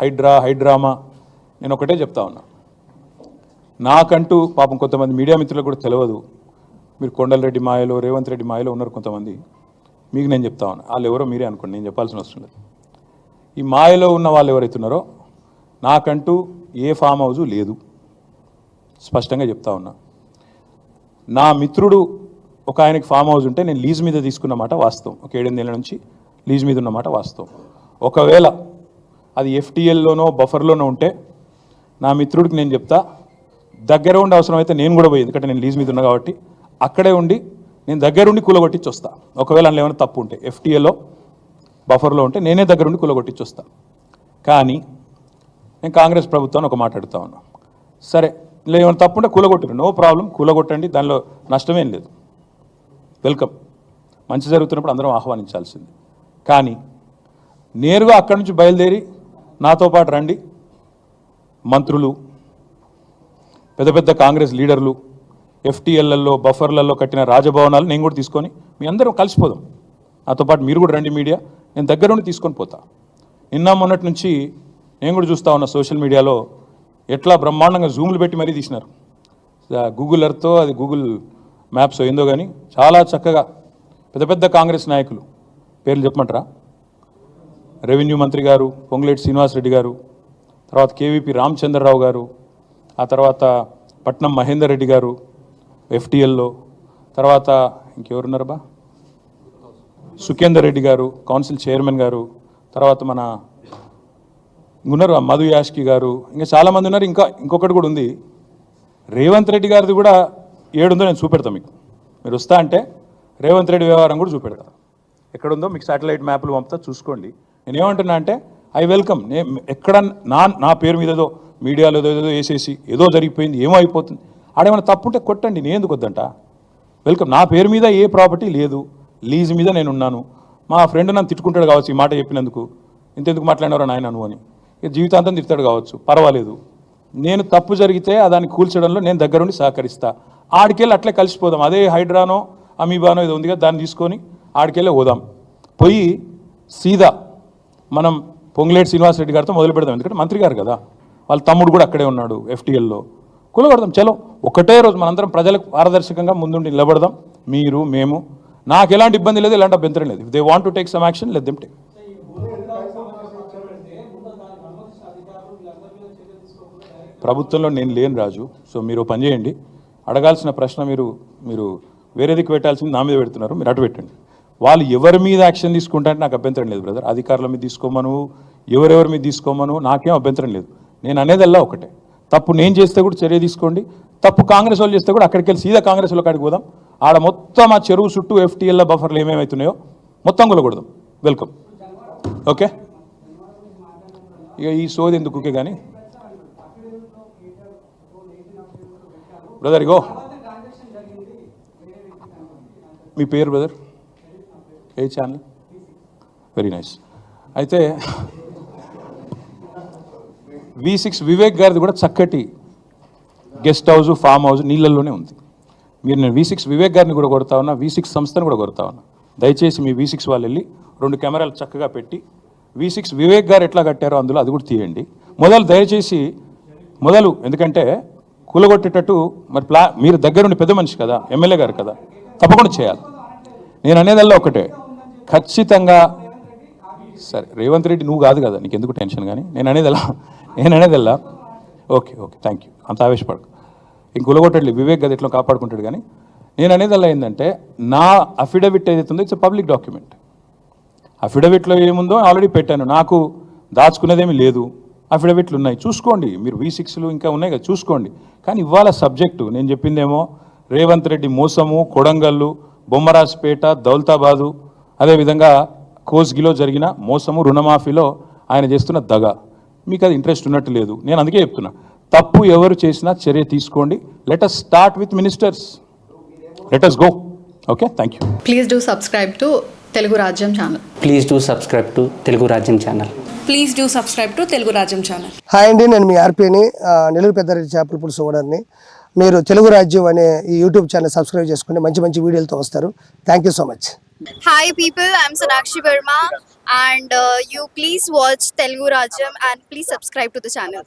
High drama. నేను ఒకటే చెప్తా ఉన్నా, నాకంటూ పాపం కొంతమంది మీడియా మిత్రులకు కూడా తెలియదు. మీరు కొండలరెడ్డి మాయలో, రేవంత్ రెడ్డి మాయలో ఉన్నారు కొంతమంది. మీకు నేను చెప్తా ఉన్నా, వాళ్ళు ఎవరో మీరే అనుకోండి, నేను చెప్పాల్సిన అవసరం లేదు. ఈ మాయలో ఉన్న వాళ్ళు ఎవరైతే ఉన్నారో, నాకంటూ ఏ ఫామ్ హౌజు లేదు, స్పష్టంగా చెప్తా ఉన్నా. నా మిత్రుడు ఒక ఆయనకి ఫామ్ హౌస్ ఉంటే నేను లీజ్ మీద తీసుకున్నమాట వాస్తవం. ఒక 7-8 ఏళ్ళ నుంచి లీజ్ మీద ఉన్నమాట వాస్తవం. ఒకవేళ అది ఎఫ్టీఎల్లోనో బఫర్లోనో ఉంటే నా మిత్రుడికి నేను చెప్తా, దగ్గర ఉండి అవసరమైతే నేను కూడా పోయి, ఎందుకంటే నేను లీజ్ మీద ఉన్నా కాబట్టి అక్కడే ఉండి నేను దగ్గరుండి కూలగొట్టించి వస్తా. ఒకవేళ అందులో ఏమైనా తప్పు ఉంటే ఎఫ్టీఎల్లో బఫర్లో ఉంటే నేనే దగ్గరుండి కూలగొట్టించి వస్తా. కానీ నేను కాంగ్రెస్ ప్రభుత్వాన్ని ఒక మాట అడుగుతా ఉన్నా, సరే ఇలా ఏమైనా తప్పు ఉంటే కూలగొట్టరు, నో ప్రాబ్లం, కూలగొట్టండి, దానిలో నష్టమేం లేదు, వెల్కమ్. మంచి జరుగుతున్నప్పుడు అందరం ఆహ్వానించాల్సింది. కానీ నేరుగా అక్కడి నుంచి బయలుదేరి నాతో పాటు రండి మంత్రులు, పెద్ద పెద్ద కాంగ్రెస్ లీడర్లు, ఎఫ్టీఎల్లలో బఫర్లలో కట్టిన రాజభవనాలు నేను కూడా తీసుకొని మీ అందరం కలిసిపోదాం. నాతో పాటు మీరు కూడా రండి మీడియా, నేను దగ్గర నుండి తీసుకొని పోతా. నిన్న మొన్నటి నుంచి నేను కూడా చూస్తూ ఉన్నా సోషల్ మీడియాలో ఎట్లా బ్రహ్మాండంగా జూమ్లు పెట్టి మరీ తీసినారు. గూగుల్ ఎర్త్తో, అది గూగుల్ మ్యాప్స్ ఏందో కానీ చాలా చక్కగా పెద్ద పెద్ద కాంగ్రెస్ నాయకులు పేర్లు చెప్పమంటారా? రెవెన్యూ మంత్రి గారు పొంగులేటి శ్రీనివాసరెడ్డి గారు, తర్వాత కేవీపీ రామచంద్రరావు గారు, ఆ తర్వాత పట్నం మహేందర్ రెడ్డి గారు ఎఫ్టీఎల్లో, తర్వాత ఇంకెవరున్నారబ్బా, సుఖేందర్ రెడ్డి గారు కౌన్సిల్ చైర్మన్ గారు, తర్వాత మన ఉన్నారు మధు యాష్కి గారు, ఇంకా చాలామంది ఉన్నారు. ఇంకొకటి కూడా ఉంది, రేవంత్ రెడ్డి గారిది కూడా ఏడుందో నేను చూపెడతాను మీకు. మీరు వస్తా అంటే రేవంత్ రెడ్డి వ్యవహారం కూడా చూపెడతా. ఎక్కడుందో మీకు శాటిలైట్ మ్యాప్లు పంపుతా, చూసుకోండి. నేను ఏమంటున్నా అంటే ఐ వెల్కమ్. ఎక్కడ నా పేరు మీద ఏదో మీడియాలో ఏదో వేసేసి ఏదో జరిగిపోయింది, ఏమో అయిపోతుంది, ఆడేమైనా తప్పుంటే కొట్టండి, నేను ఎందుకు వద్దంట. వెల్కమ్. నా పేరు మీద ఏ ప్రాపర్టీ లేదు, లీజ్ మీద నేను ఉన్నాను. మా ఫ్రెండ్ నన్ను తిట్టుకుంటాడు కావచ్చు ఈ మాట చెప్పినందుకు, ఇంతెందుకు మాట్లాడినారో నాయన నువ్వు అని, జీవితాంతం తిడతాడు కావచ్చు, పర్వాలేదు. నేను తప్పు జరిగితే దాన్ని కూల్చడంలో నేను దగ్గరుండి సహకరిస్తా. ఆడికెళ్ళి అట్లే కలిసిపోదాం. అదే హైడ్రానో అమీబానో ఏదో ఉందిగా, దాన్ని తీసుకొని ఆడికెళ్ళి పోదాం. పోయి సీదా మనం పొంగులేటి శ్రీనివాసరెడ్డి గారితో మొదలు పెడదాం. ఎందుకంటే మంత్రి గారు కదా, వాళ్ళ తమ్ముడు కూడా అక్కడే ఉన్నాడు ఎఫ్టీఎల్లో. కూలగొడదాం, చలో. ఒకటే రోజు మనందరం ప్రజలకు పారదర్శకంగా ముందుండి నిలబడదాం, మీరు మేము. నాకు ఎలాంటి ఇబ్బంది లేదు, ఎలాంటి అభ్యంతరం లేదు. If they want to take some action, let them take. ప్రభుత్వంలో నేను లేను రాజు. సో మీరు పని చేయండి, అడగాల్సిన ప్రశ్న మీరు వేరే దిక్కు పెట్టాల్సింది నా మీద పెడుతున్నారు, మీరు అటు పెట్టండి. వాళ్ళు ఎవరి మీద యాక్షన్ తీసుకుంటారంటే నాకు అభ్యంతరం లేదు బ్రదర్. అధికారుల మీద తీసుకోమను, ఎవరెవరి మీద తీసుకోమను, నాకేం అభ్యంతరం లేదు. నేను అనేదల్లా ఒకటే, తప్పు నేను చేస్తే కూడా చర్య తీసుకోండి, తప్పు కాంగ్రెస్ వాళ్ళు చేస్తే కూడా అక్కడికి వెళ్ళి సీదా కాంగ్రెస్ వాళ్ళు కాడికి పోదాం. ఆడ మొత్తం ఆ చెరువు చుట్టూ ఎఫ్టీఎల్ బఫర్లు ఏమేమవుతున్నాయో మొత్తం కూలగొడదాం. వెల్కమ్. ఓకే, ఇక ఈ సోది ఎందుకు ఓకే. కానీ బ్రదర్, ఇగో మీ పేరు బ్రదర్, ఏ ఛానల్? Very nice. అయితే V6 వివేక్ గారిది కూడా చక్కటి గెస్ట్ హౌస్, ఫామ్ హౌస్ నీళ్ళల్లోనే ఉంది. నేను V6 వివేక్ గారిని కూడా కొడతా ఉన్నా, V6 సంస్థను కూడా కొడతా ఉన్నా. దయచేసి మీ V6 వాళ్ళు వెళ్ళి 2 కెమెరాలు చక్కగా పెట్టి V6 వివేక్ గారు ఎట్లా కట్టారో అందులో అది కూడా తీయండి. దయచేసి ఎందుకంటే కూలగొట్టేటట్టు మరి మీరు దగ్గరుండి పెద్ద మనిషి కదా, ఎమ్మెల్యే గారు కదా, తప్పకుండా చేయాలి. నేను అనేదల్లా ఒకటే, ఖచ్చితంగా. సరే రేవంత్ రెడ్డి నువ్వు కాదు కదా, నీకు ఎందుకు టెన్షన్. కానీ నేను అనేదల్లా ఓకే, థ్యాంక్ యూ, అంత ఆవేశపడకు. ఇంక కూలగొట్టట్లేదు, వివేక్ గది ఎట్లా కాపాడుకుంటాడు. కానీ నేను అనేదల్లా ఏంటంటే, నా అఫిడవిట్ ఏదైతే ఉందో ఇట్స్ పబ్లిక్ డాక్యుమెంట్. అఫిడవిట్లో ఏముందో ఆల్రెడీ పెట్టాను, నాకు దాచుకునేదేమీ లేదు. అఫిడవిట్లు ఉన్నాయి, చూసుకోండి. మీరు V6లు ఇంకా ఉన్నాయి కదా, చూసుకోండి. కానీ ఇవాళ సబ్జెక్టు నేను చెప్పిందేమో రేవంత్ రెడ్డి మోసము, కొడంగల్లు, బొమ్మరాజ్పేట, దౌలతాబాదు, అదేవిధంగా కోస్గిలో జరిగిన మోసము, రుణమాఫీలో ఆయన చేస్తున్న దగ. మీకు అది ఇంట్రెస్ట్ ఉన్నట్టు లేదు. నేను అందుకే చెప్తున్నా, తప్పు ఎవరు చేసినా చర్య తీసుకోండి. Let us start with ministers, let us go. Okay, thank you. Please do subscribe to Telugu Rajyam channel. Please do subscribe to Telugu Rajyam channel. Please do subscribe to Telugu Rajyam channel. Hi అండి, నేను మీ ఆర్పీని, నెల్లూరు పెద్దారెడ్డి చేపల పులుసు ఓనర్ని. మీరు తెలుగు రాజ్యం అనే ఈ యూట్యూబ్ ఛానల్ సబ్స్క్రైబ్ చేసుకుని మంచి మంచి వీడియోలతో వస్తారు. Thank you so much. Hi people, I'm Sonakshi Verma and you please watch Telugu Rajyam and please subscribe to the channel.